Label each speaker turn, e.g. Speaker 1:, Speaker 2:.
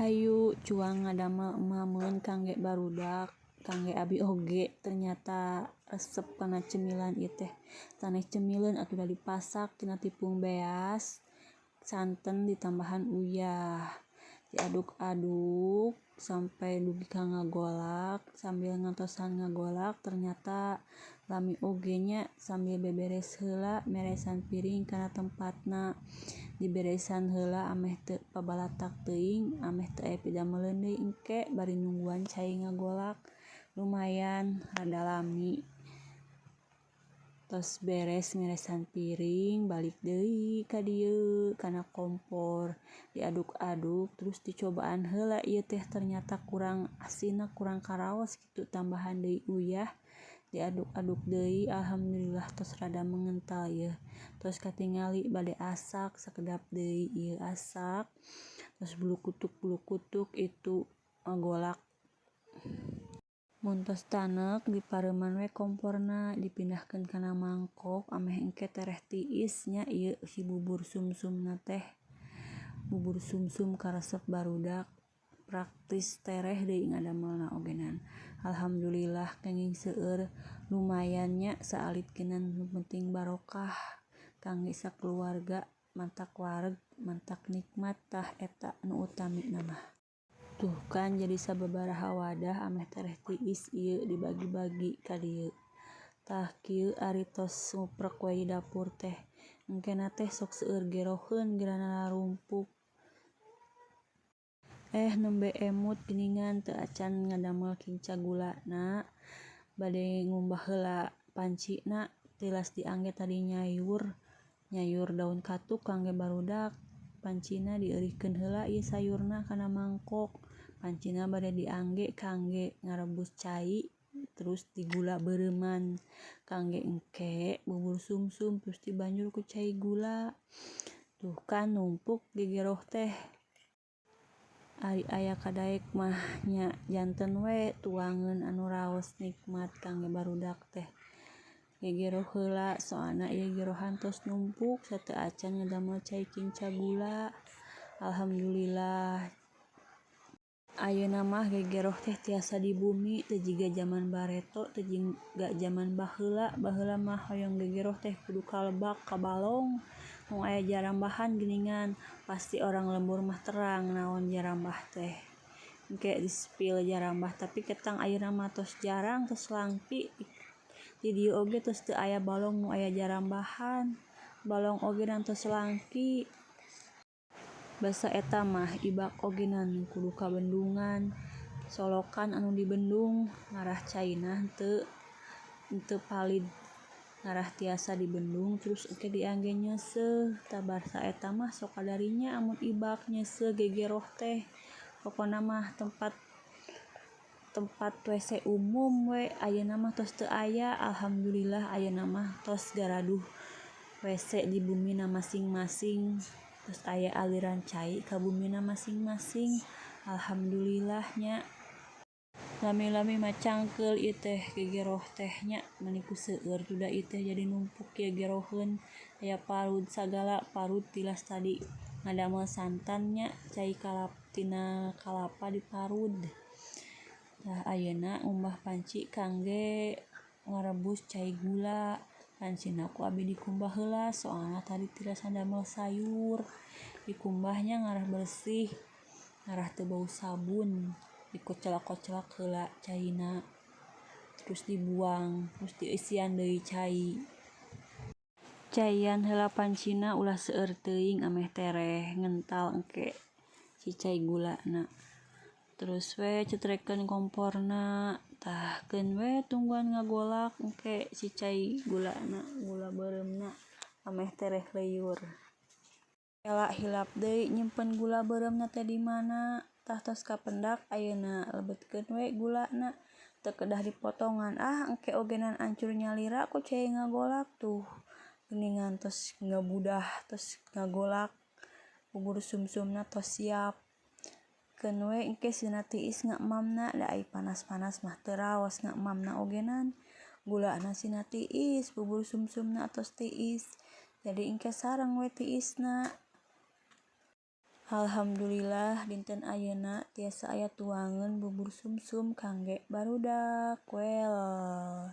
Speaker 1: Hayu cuang ngadamel emameun kangge barudak, kangge abi oge. Ternyata resep kana cemilan ieu teh. Taneh cemileun atuh da dipasak tina tepung beas, santen ditambahan uyah. Diaduk-aduk sampai dugi ka ngagolak. Sambil ngantosan ngagolak ternyata lami oge nya sambil beberes heula meresan piring kana tempatna. Diberesan heula ameh teu pabalatak teuing, ameh teu aya pidameuleuan deui engke bari nungguan cai ngagolak. Lumayan rada lami. Tos beres meresan piring, balik deui ka dieu kana kompor. Diaduk-aduk terus dicobaan heula ieu teh ternyata kurang asinna kurang karaos kitu tambahan deui uyah. Diaduk-aduk deui alhamdulillah tos rada mengental ieu. Tos katingali bade asak sakedap deui ieu asak. Tos bulukutuk itu ngagolak. Mun tos tanek dipareuman we komporna dipindahkeun kana mangkok ameh engke tereh tiis nya ieu si bubur sumsumna teh. Bubur sumsum karesep barudak praktis tereh deui ngadamelna ogenan. Alhamdulillah kenging seueur lumayan nya saalitkeun nu penting barokah kangge sakeluarga mantak wareg mantak nikmat tah eta nu utamina mah. Tuh kan jadi sababaraha wadah ameh tereh tiis ieu dibagi-bagi ka dieu. Tah kieu ari tos nguprek we di dapur teh engkena teh sok seueur geroheun gerana larumpuk. Nembe emut geningan teu acan ngadamel kinca gulana. Bade ngumbah heula pancina tilas diangge tadi nyayur daun katuk kangge barudak. Pancina dieurihkeun heula ieu sayurna kana mangkok. Pancina bade diangge kangge ngarebus cai terus digula beureuman kangge engke bubur sumsum terus dibanjur ku cai gula. Tuh kan numpuk gegeroh teh. Ari aya kadaek mah nya janten we tuangeun anu raos nikmat kangge barudak teh. Gegeroh heula soalna ieu gerohan tos numpuk sateu acan ngadamel cai kinca gula. Alhamdulillah. Ayeuna mah gegeroh teh tiasa di bumi teu jiga jaman bareto teu jiga jaman baheula. Baheula mah hoyong gegeroh teh kudu kalebak ka balong. Mung aya jarambahan geningan pasti orang lembur mah terang naon jarambah teh. Engke di-spill jarambah tapi ketang ayeuna mah tos jarang tos langpi. Di dieu oge tos teu aya balong nu aya jarambahan. Balong ogenan tos langki. Basa eta mah ibak ogenan kudu ka bendungan. Solokan anu di bendung ngarah caina henteu palid. Ngarah tiasa di bendung terus engke diangge nyeuseuh. Tah basa eta mah sok kadarinya amun ibak nyeuseuh gegeroh teh. Pokona mah tempat WC umum we ayeuna mah tos teu aya. Alhamdulillah ayeuna mah tos garaduh WC di bumina masing-masing. Tos aya aliran cai ka bumina masing-masing. Alhamdulillah nya. Lami-lami mah cangkeul ieu teh gegeroh teh nya mani ku seueur duda ieu teh jadi numpuk gegeroheun. Aya parut sagala parut tilas tadi ngadamel santan nya cai tina kalapa diparut. Tah ayeuna ngumbah panci kangge ngarebus cai gula. Pancina ku abi dikumbah heula soalna tadi tilas ngadamel sayur. Dikumbah nya ngarah bersih, ngarah teu bau sabun. Dikocelak-kocelak heula caina. Terus dibuang, terus diisian deui cai. Caian heula pancina ulah seueur teuing ameh tereh ngental engke si cai gulana. Terus we cetrekeun komporna. Tah keun we tungguan ngagolak engke si cai gulana, gula beureumna ameh tereh leyur. Ela hilap deui nyimpen gula beureumna teh di mana. Tah tos kapendak ayeuna lebetkeun we gulana. Teu kedah dipotongan. Engke ogenan ancur nyalira ku cai ngagolak tuh. Geningan tos ngabudah tos ngagolak. Bubur sumsumna tos siap. Keun we engke sieuna tiis ngaemamna da ai panas-panas mah teu raos ngaemamna ogenan. Gulana sieuna tiis, bubur sumsumna tos tiis. Jadi engke sareng we tiisna. Alhamdulillah dinten ayeuna tiasa aya tuangan bubur sumsum kangge barudak well.